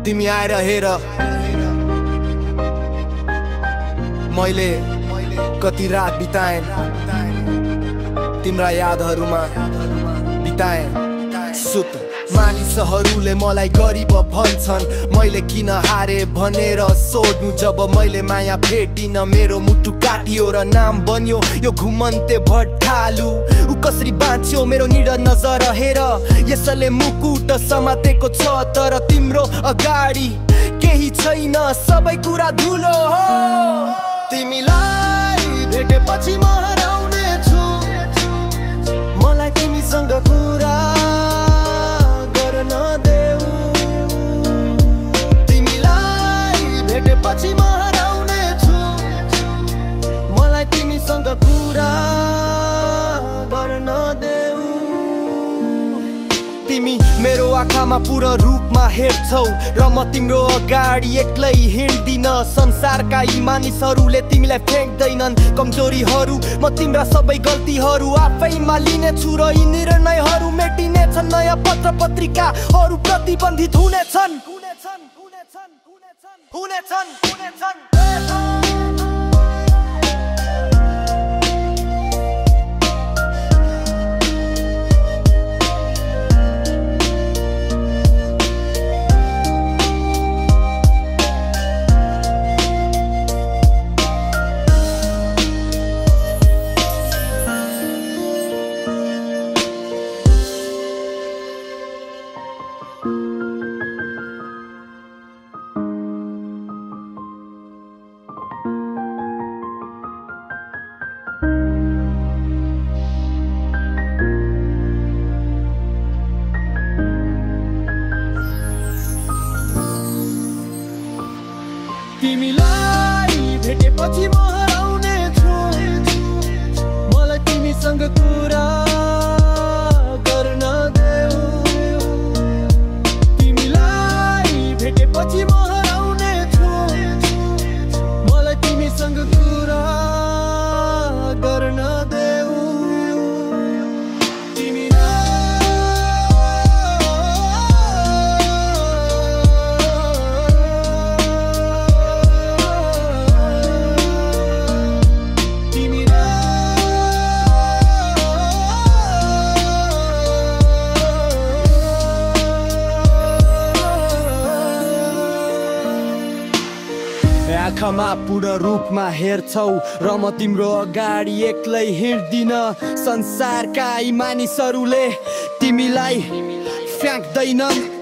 तिमी आएर हेर मैले कति रात बिताएँ तिम्रा यादहरुमा बिताएँ सुत मानिसहरूले मलाई गरिब भन्छन् मैले किन हारे भनेर सोध्नु जब मैले माया भेटिन मेरो मुटु काटियो र नाम बन्यो यो घुमन्ते भट्टालु उ कसरी बाँच्यो मेरो निडर नजर हेर यसले मुकुट समातेको छ तर तिम्रो अगाडि केही छैन सबै कुरा धुलो हो तिमीलाई भेटेपछि म हराउने छु मलाई तिमीसँग कुरा गर्न देऊ तिमीलाई भेटेपछि म हराउने छु मलाई तिमीसँग कुरा गर्न देऊ तिमी मेरो आँखामा पूर्ण रूपमा हेर्छौ र म तिम्रो अगाडि एक्लै हिँड्दिन संसारका यी मानिसहरूले तिमीलाई फ्याँक्दैनन् कमजोरीहरू म तिम्रा सबै गल्तीहरू आफैमा लिनेछु र यी निर्णयहरू मेटिनेछन् नयाँ पत्र पत्रिकाहरू प्रतिबन्धित हुनेछन् तिमीलाई भेटेपछि म हराउने छु मलाई तिमीसँग कुरा गर्न देऊ तिमीलाई भेटेपछि म हराउने छु मलाई तिमीसँग कुरा गर्न देऊ आँखामा पूर्ण रूपमा हेर्छौ र म तिम्रो अगाडि एक्लै हिँड्दिन संसारका यी मानिसहरूले तिमीलाई फ्याँक्दैनन्